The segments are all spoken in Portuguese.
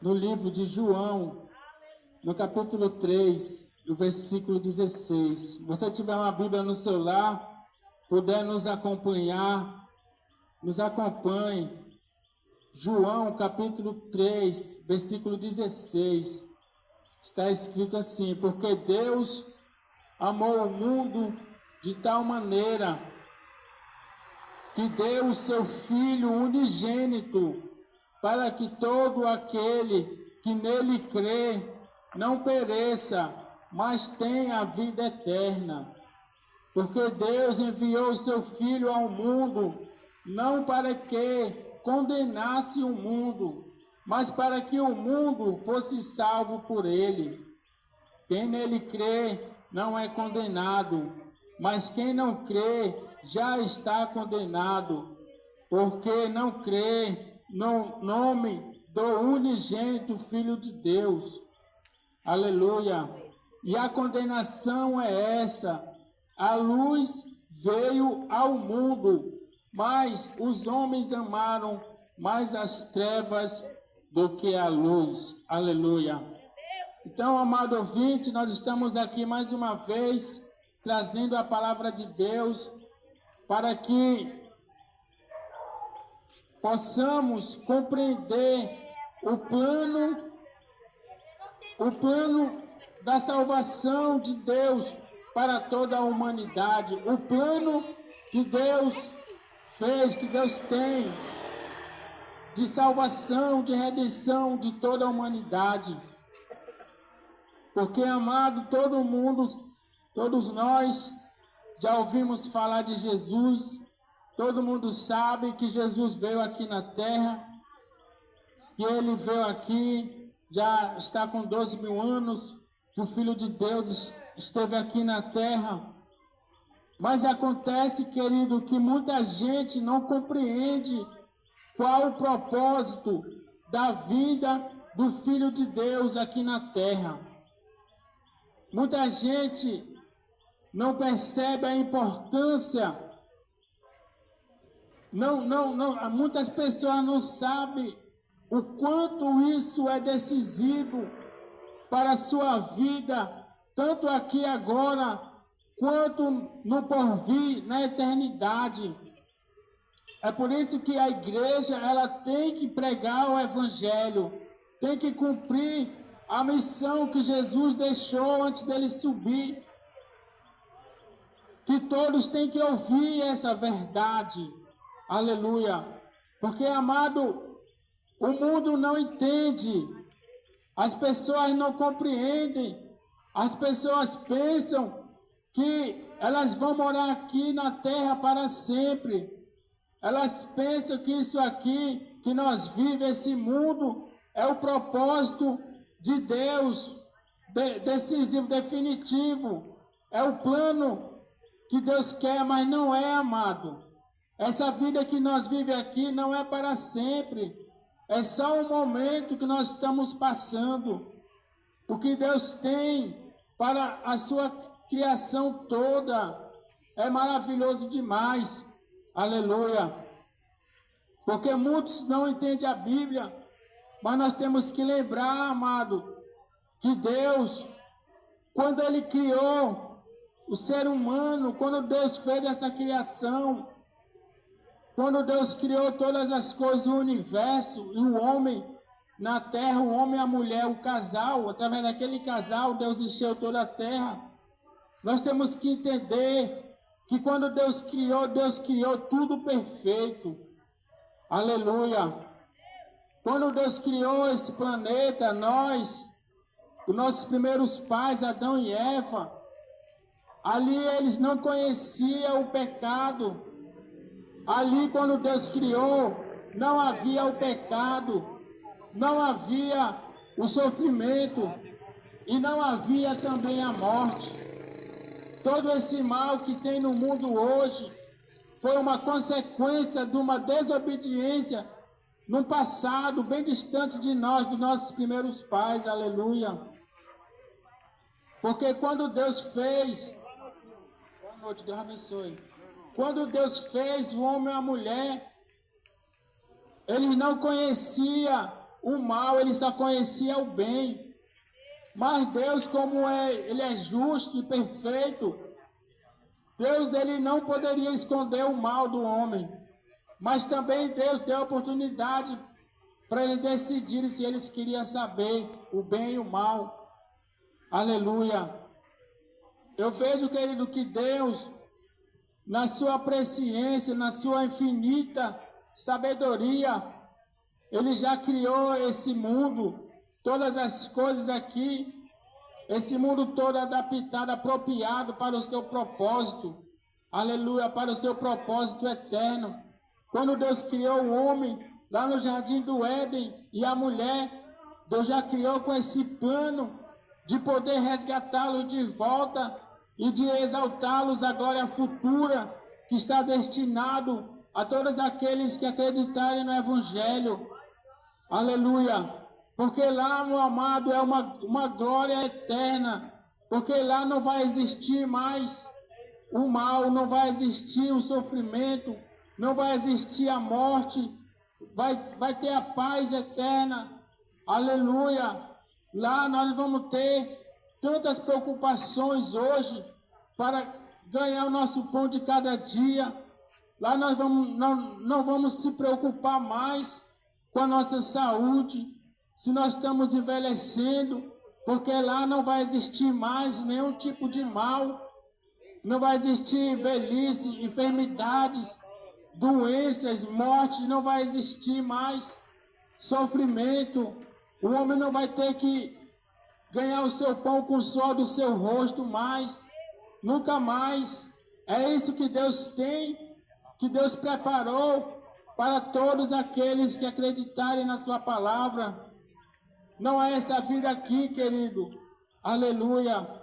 no livro de João, no capítulo 3, o versículo 16. Se você tiver uma Bíblia no celular, puder nos acompanhar, nos acompanhe. João, capítulo 3, versículo 16. Está escrito assim: porque Deus amou o mundo de tal maneira que deu o seu Filho unigênito, para que todo aquele que nele crê não pereça, mas tenha a vida eterna. Porque Deus enviou o seu Filho ao mundo, não para que condenasse o mundo, mas para que o mundo fosse salvo por ele. Quem nele crê não é condenado, mas quem não crê já está condenado, porque não crê no nome do unigênito Filho de Deus. Aleluia! E a condenação é esta: a luz veio ao mundo, mas os homens amaram mais as trevas do que a luz. Aleluia! Então, amado ouvinte, nós estamos aqui mais uma vez trazendo a palavra de Deus para que possamos compreender o plano da salvação de Deus para toda a humanidade, o plano que Deus fez, que Deus tem de salvação, de redenção de toda a humanidade. Porque, amado, todos nós já ouvimos falar de Jesus, todo mundo sabe que Jesus veio aqui na terra, que ele veio aqui, já está com 12 mil anos, que o Filho de Deus esteve aqui na terra. Mas acontece, querido, que muita gente não compreende qual o propósito da vida do Filho de Deus aqui na terra. Muita gente não percebe a importância, muitas pessoas não sabem o quanto isso é decisivo para a sua vida, tanto aqui agora, quanto no porvir, na eternidade. É por isso que a igreja, ela tem que pregar o evangelho, tem que cumprir a missão que Jesus deixou antes dele subir. Que todos têm que ouvir essa verdade. Aleluia. Porque, amado, o mundo não entende. As pessoas não compreendem. As pessoas pensam que elas vão morar aqui na terra para sempre. Elas pensam que isso aqui, que nós vivemos, esse mundo, é o propósito de Deus, decisivo, definitivo. É o plano que Deus quer, mas não é, amado. Essa vida que nós vivemos aqui não é para sempre. É só um momento que nós estamos passando. O que Deus tem para a sua criação toda é maravilhoso demais. Aleluia. Porque muitos não entendem a Bíblia, mas nós temos que lembrar, amado, que Deus, quando Ele criou o ser humano, quando Deus fez essa criação, quando Deus criou todas as coisas do universo, e o homem na terra, o homem e a mulher, o casal, através daquele casal, Deus encheu toda a terra. Nós temos que entender que quando Deus criou tudo perfeito. Aleluia. Quando Deus criou esse planeta, os nossos primeiros pais, Adão e Eva, ali eles não conheciam o pecado. Ali, quando Deus criou, não havia o pecado, não havia o sofrimento e não havia também a morte. Todo esse mal que tem no mundo hoje foi uma consequência de uma desobediência no passado, bem distante de nós, dos nossos primeiros pais. Aleluia. Porque quando Deus fez... Boa noite, Deus abençoe. Quando Deus fez o homem e a mulher, eles não conheciam o mal, ele só conhecia o bem. Mas Deus, como ele é justo e perfeito, Deus, ele não poderia esconder o mal do homem. Mas também Deus deu a oportunidade para eles decidirem se eles queriam saber o bem e o mal. Aleluia. Eu vejo, querido, que Deus, na sua presciência, na sua infinita sabedoria, ele já criou esse mundo, todas as coisas aqui, esse mundo todo adaptado, apropriado para o seu propósito. Aleluia, para o seu propósito eterno. Quando Deus criou o homem lá no jardim do Éden e a mulher, Deus já criou com esse plano de poder resgatá-los de volta e de exaltá-los à glória futura que está destinado a todos aqueles que acreditarem no Evangelho. Aleluia. Porque lá, meu amado, é uma glória eterna. Porque lá não vai existir mais o mal, não vai existir o sofrimento, não vai existir a morte, vai ter a paz eterna. Aleluia. Lá nós vamos ter tantas preocupações hoje para ganhar o nosso pão de cada dia. Lá nós não vamos se preocupar mais com a nossa saúde, se nós estamos envelhecendo, porque lá não vai existir mais nenhum tipo de mal, não vai existir velhice, enfermidades, doenças, morte, não vai existir mais sofrimento. O homem não vai ter que ganhar o seu pão com o suor do seu rosto mais, nunca mais. É isso que Deus tem, que Deus preparou para todos aqueles que acreditarem na sua palavra. Não é essa vida aqui, querido. Aleluia.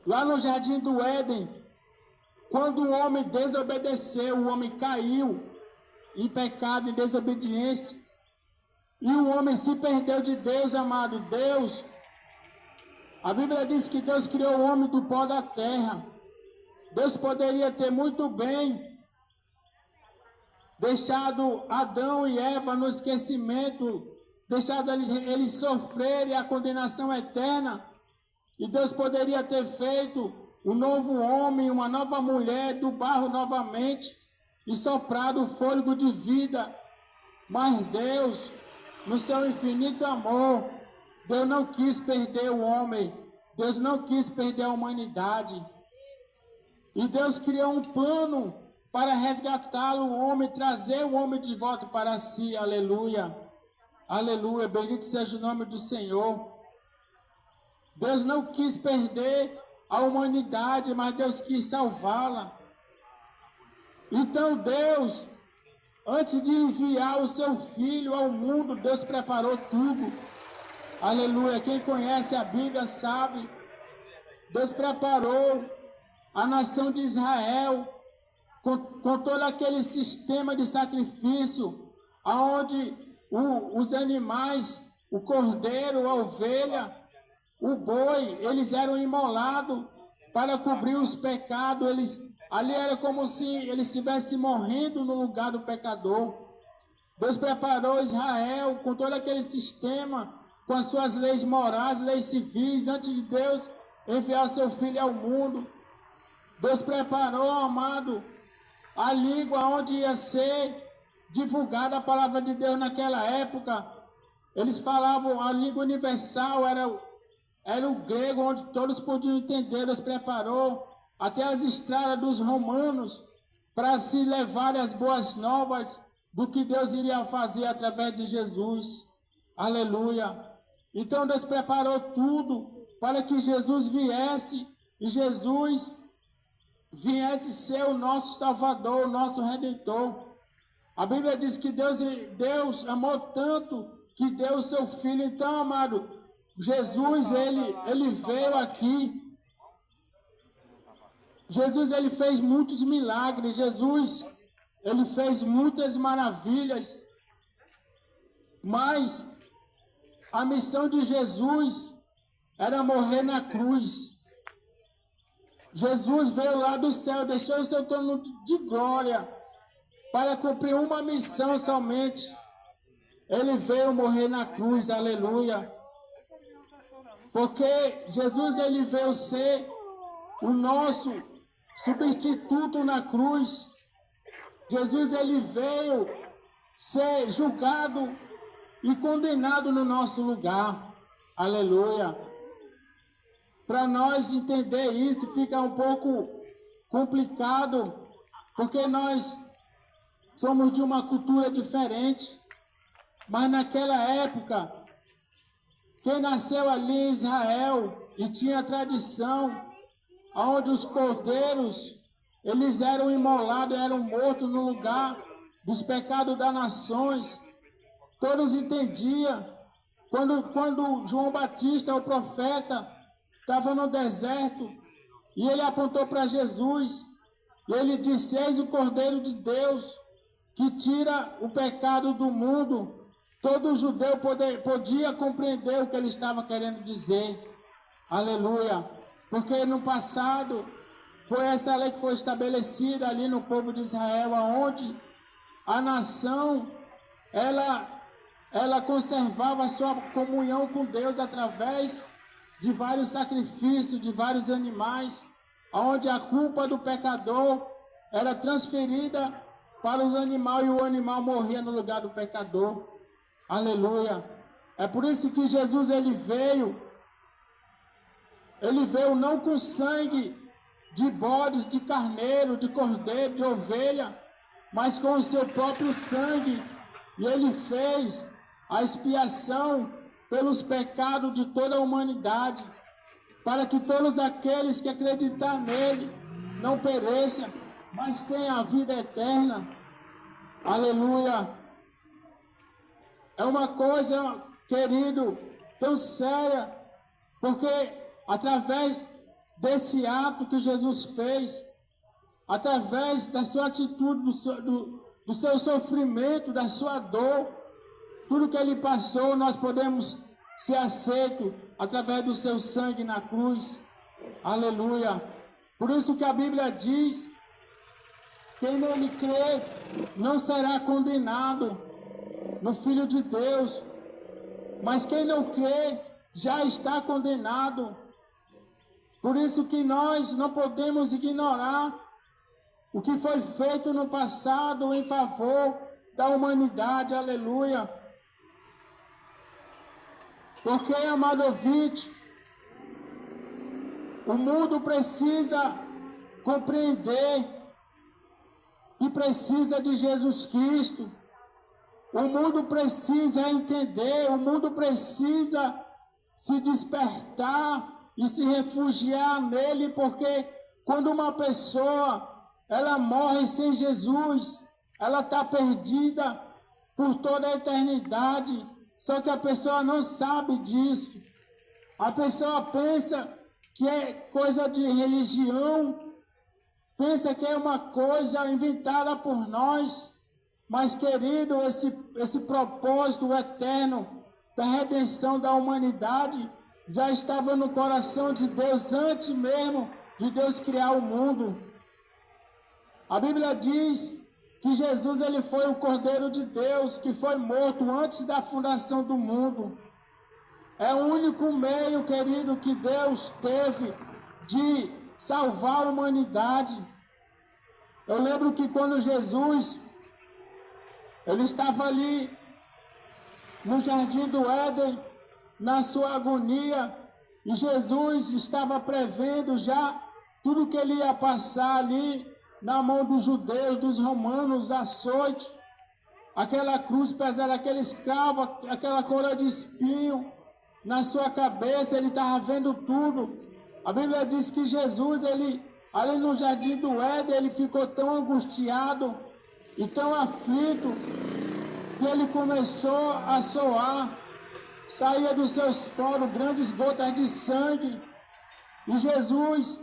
Lá no jardim do Éden, quando o homem desobedeceu, o homem caiu em pecado e desobediência, e o homem se perdeu de Deus, amado. Deus, a Bíblia diz que Deus criou o homem do pó da terra. Deus poderia ter muito bem deixado Adão e Eva no esquecimento, deixado eles sofrerem a condenação eterna, e Deus poderia ter feito um novo homem, uma nova mulher do barro novamente, e soprado o fôlego de vida. Mas Deus, no seu infinito amor, Deus não quis perder o homem, Deus não quis perder a humanidade. E Deus criou um plano para resgatá-lo, o homem, trazer o homem de volta para si. Aleluia. Aleluia. Bendito seja o nome do Senhor. Deus não quis perder a humanidade, mas Deus quis salvá-la. Então Deus, antes de enviar o seu Filho ao mundo, Deus preparou tudo. Aleluia. Quem conhece a Bíblia sabe. Deus preparou a nação de Israel com todo aquele sistema de sacrifício, onde os animais, o cordeiro, a ovelha, o boi, eles eram imolados para cobrir os pecados. Ali era como se eles estivessem morrendo no lugar do pecador. Deus preparou Israel com todo aquele sistema, com as suas leis morais, leis civis, antes de Deus enviar seu Filho ao mundo. Deus preparou, amado, a língua onde ia ser divulgada a palavra de Deus naquela época. Eles falavam, a língua universal era o grego, onde todos podiam entender. Deus preparou até as estradas dos romanos para se levarem as boas novas do que Deus iria fazer através de Jesus. Aleluia. Então Deus preparou tudo para que Jesus viesse, e Jesus viesse ser o nosso Salvador, o nosso Redentor. A Bíblia diz que Deus amou tanto que deu o seu Filho. Então, amado, Jesus, ele veio aqui. Jesus, ele fez muitos milagres. Jesus, ele fez muitas maravilhas. Mas a missão de Jesus era morrer na cruz. Jesus veio lá do céu, deixou o seu trono de glória para cumprir uma missão somente. Ele veio morrer na cruz, aleluia. Porque Jesus, ele veio ser o nosso substituto na cruz. Jesus, ele veio ser julgado e condenado no nosso lugar. Aleluia. Para nós entender isso fica um pouco complicado, porque nós somos de uma cultura diferente. Mas naquela época, quem nasceu ali em Israel e tinha tradição, onde os cordeiros, eles eram imolados, eram mortos no lugar dos pecados das nações. Todos entendiam. Quando João Batista, o profeta, estava no deserto, e ele apontou para Jesus, e ele disse: eis o Cordeiro de Deus, que tira o pecado do mundo. Todo judeu podia compreender o que ele estava querendo dizer. Aleluia. Porque no passado, foi essa lei que foi estabelecida ali no povo de Israel, onde a nação, ela conservava a sua comunhão com Deus através de vários sacrifícios, de vários animais, onde a culpa do pecador era transferida para os animais e o animal morria no lugar do pecador. Aleluia. É por isso que Jesus, ele veio não com sangue de bodes, de carneiro, de cordeiro, de ovelha, mas com o seu próprio sangue. E ele fez a expiação pelos pecados de toda a humanidade, para que todos aqueles que acreditar nele não pereçam, mas tenham a vida eterna. Aleluia. É uma coisa, querido, tão séria, porque através desse ato que Jesus fez, através da sua atitude, do seu sofrimento, da sua dor, tudo que ele passou, nós podemos ser aceitos através do seu sangue na cruz. Aleluia. Por isso que a Bíblia diz: quem nele crê não será condenado no Filho de Deus, mas quem não crê já está condenado. Por isso que nós não podemos ignorar o que foi feito no passado em favor da humanidade. Aleluia. Porque, amado ouvinte, o mundo precisa compreender que precisa de Jesus Cristo. O mundo precisa entender, o mundo precisa se despertar e se refugiar nele, porque quando uma pessoa, ela morre sem Jesus, ela está perdida por toda a eternidade, só que a pessoa não sabe disso. A pessoa pensa que é coisa de religião, pensa que é uma coisa inventada por nós. Mas, querido, esse propósito eterno da redenção da humanidade já estava no coração de Deus antes mesmo de Deus criar o mundo. A Bíblia diz que Jesus, ele foi o Cordeiro de Deus que foi morto antes da fundação do mundo. É o único meio, querido, que Deus teve de salvar a humanidade. Eu lembro que quando Jesus, ele estava ali no jardim do Éden, na sua agonia, e Jesus estava prevendo já tudo que ele ia passar ali na mão dos judeus, dos romanos, açoite, aquela cruz pesada, aquele escravo, aquela coroa de espinho na sua cabeça. Ele estava vendo tudo. A Bíblia diz que Jesus, ele ali no jardim do Éden, ele ficou tão angustiado e tão aflito, que ele começou a suar, saía dos seus poros grandes gotas de sangue, e Jesus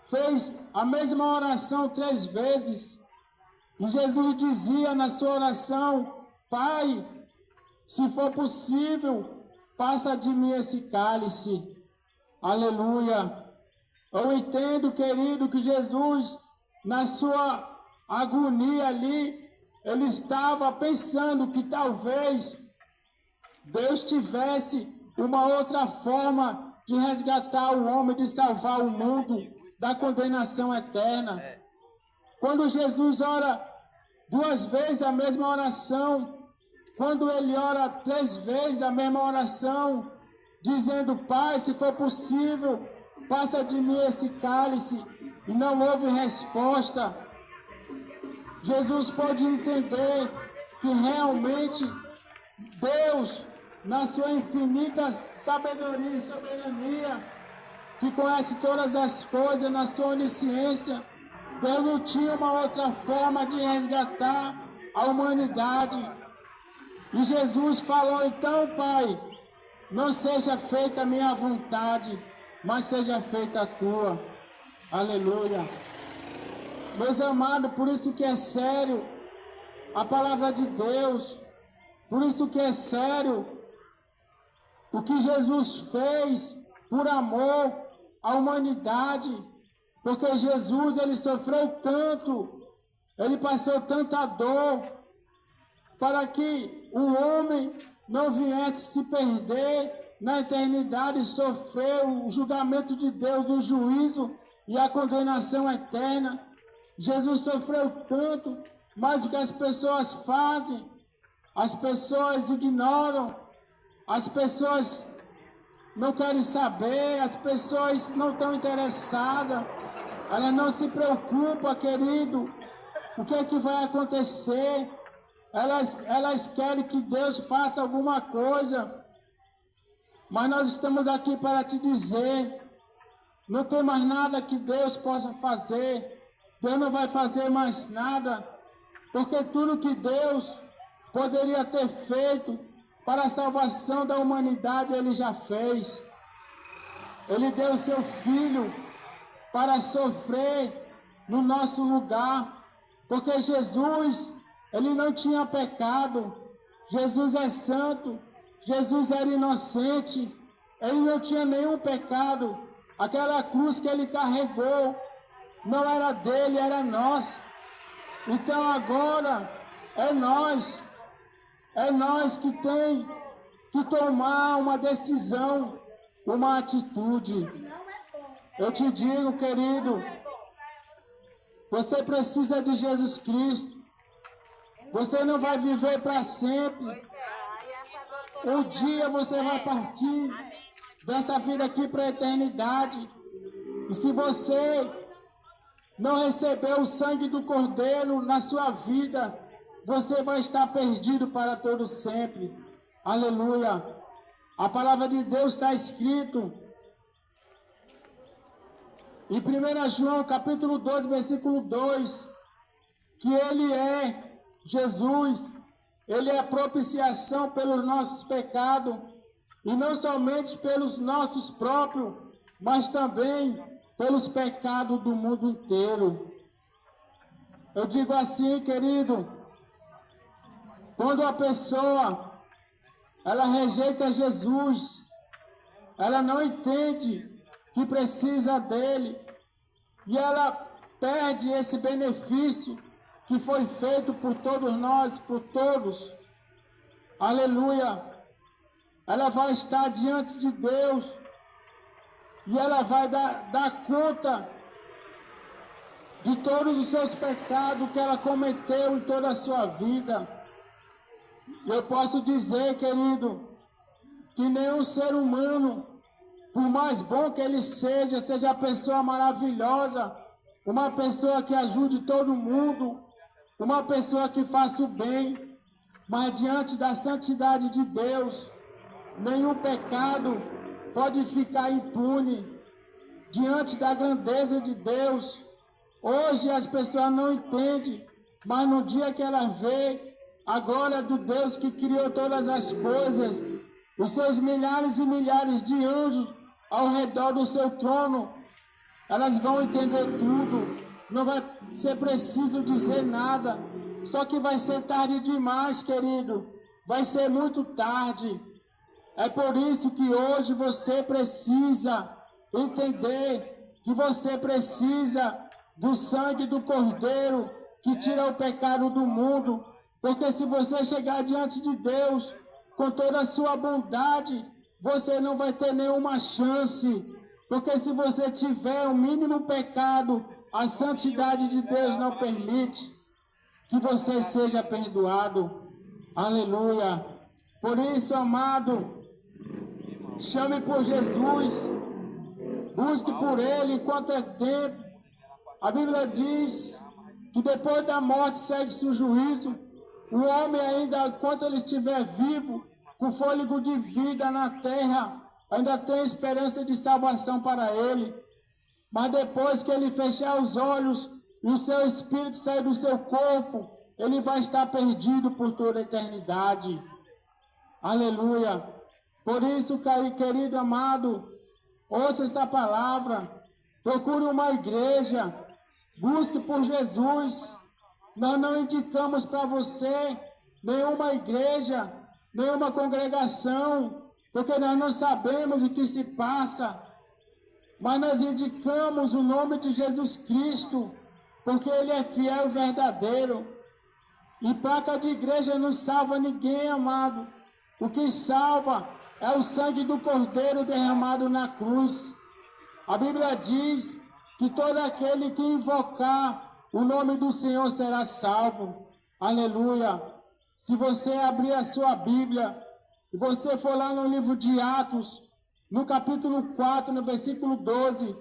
fez a mesma oração 3 vezes, e Jesus dizia na sua oração: Pai, se for possível, passa de mim esse cálice. Aleluia. Eu entendo, querido, que Jesus, na sua agonia ali, ele estava pensando que talvez Deus tivesse uma outra forma de resgatar o homem, de salvar o mundo da condenação eterna. Quando Jesus ora 2 vezes a mesma oração, quando ele ora 3 vezes a mesma oração, dizendo: Pai, se for possível, passa de mim esse cálice, e não houve resposta, Jesus pode entender que realmente Deus, na sua infinita sabedoria e soberania, que conhece todas as coisas, na sua onisciência, Deus não tinha uma outra forma de resgatar a humanidade. E Jesus falou: então, Pai, não seja feita a minha vontade, mas seja feita a tua. Aleluia. Meus amados, por isso que é sério a palavra de Deus, por isso que é sério o que Jesus fez por amor à humanidade, porque Jesus, ele sofreu tanto, ele passou tanta dor, para que o homem não viesse se perder na eternidade e sofrer o julgamento de Deus, o juízo e a condenação eterna. Jesus sofreu tanto, mas o que as pessoas fazem? As pessoas ignoram, as pessoas não querem saber, as pessoas não estão interessadas, elas não se preocupam, querido, o que é que vai acontecer. Elas querem que Deus faça alguma coisa, mas nós estamos aqui para te dizer: não tem mais nada que Deus possa fazer. Deus não vai fazer mais nada, porque tudo que Deus poderia ter feito para a salvação da humanidade, Ele já fez. Ele deu o seu Filho para sofrer no nosso lugar, porque Jesus, ele não tinha pecado, Jesus é santo, Jesus era inocente, ele não tinha nenhum pecado. Aquela cruz que ele carregou não era dele, era nós. Então agora é nós que tem que tomar uma decisão, uma atitude. Eu te digo, querido, você precisa de Jesus Cristo. Você não vai viver para sempre. Um dia você vai partir dessa vida aqui para a eternidade. E se você não receber o sangue do Cordeiro na sua vida, você vai estar perdido para todo sempre. Aleluia. A palavra de Deus está escrito em 1 João capítulo 2, versículo 2, que ele é Jesus, ele é a propiciação pelos nossos pecados, e não somente pelos nossos próprios, mas também pelos pecados do mundo inteiro. Eu digo assim, querido, quando a pessoa, ela rejeita Jesus, ela não entende que precisa dele, e ela perde esse benefício que foi feito por todos nós, por todos. Aleluia. Ela vai estar diante de Deus e ela vai dar conta de todos os seus pecados que ela cometeu em toda a sua vida. Eu posso dizer, querido, que nenhum ser humano, por mais bom que ele seja a pessoa maravilhosa, uma pessoa que ajude todo mundo, uma pessoa que faça o bem, mas diante da santidade de Deus, nenhum pecado pode ficar impune. Diante da grandeza de Deus, hoje as pessoas não entendem, mas no dia que ela vê a glória do Deus que criou todas as coisas, os seus milhares e milhares de anjos ao redor do seu trono, elas vão entender tudo. Não vai ser preciso dizer nada. Só que vai ser tarde demais, querido. Vai ser muito tarde. É por isso que hoje você precisa entender que você precisa do sangue do Cordeiro que tira o pecado do mundo. Porque se você chegar diante de Deus com toda a sua bondade, você não vai ter nenhuma chance. Porque se você tiver o mínimo pecado, a santidade de Deus não permite que você seja perdoado. Aleluia. Por isso, amado, chame por Jesus. Busque por Ele enquanto é tempo. A Bíblia diz que depois da morte segue-se o juízo. O homem ainda, enquanto ele estiver vivo, com fôlego de vida na terra, ainda tem esperança de salvação para ele. Mas depois que ele fechar os olhos e o seu espírito sair do seu corpo, ele vai estar perdido por toda a eternidade. Aleluia. Por isso, querido amado, ouça essa palavra. Procure uma igreja. Busque por Jesus. Nós não indicamos para você nenhuma igreja, nenhuma congregação, porque nós não sabemos o que se passa. Mas nós indicamos o nome de Jesus Cristo, porque Ele é fiel e verdadeiro. E placa de igreja não salva ninguém, amado. O que salva é o sangue do Cordeiro derramado na cruz. A Bíblia diz que todo aquele que invocar o nome do Senhor será salvo. Aleluia. Se você abrir a sua Bíblia e você for lá no livro de Atos, no capítulo 4, no versículo 12,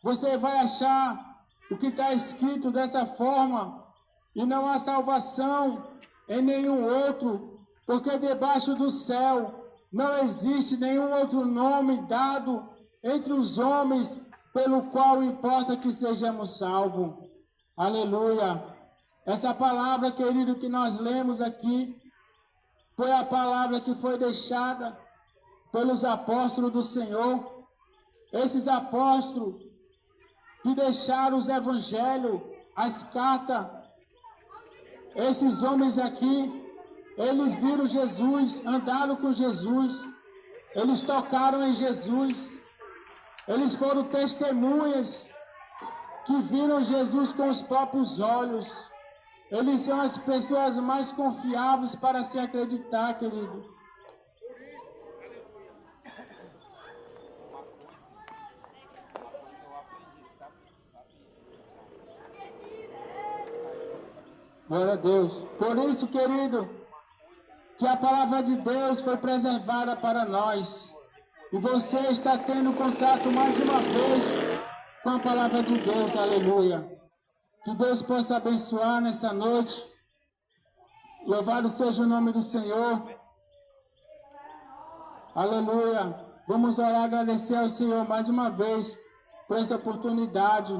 você vai achar o que está escrito dessa forma. E não há salvação em nenhum outro, porque debaixo do céu não existe nenhum outro nome dado entre os homens pelo qual importa que sejamos salvos. Aleluia. Essa palavra, querido, que nós lemos aqui, foi a palavra que foi deixada pelos apóstolos do Senhor. Esses apóstolos que deixaram os evangelhos, as cartas, esses homens aqui, eles viram Jesus, andaram com Jesus, eles tocaram em Jesus, eles foram testemunhas que viram Jesus com os próprios olhos. Eles são as pessoas mais confiáveis para se acreditar, querido. Glória a Deus. Por isso, querido, que a palavra de Deus foi preservada para nós. E você está tendo contato mais uma vez com a palavra de Deus. Aleluia. Que Deus possa abençoar nessa noite. Louvado seja o nome do Senhor. Aleluia. Vamos orar e agradecer ao Senhor mais uma vez por essa oportunidade.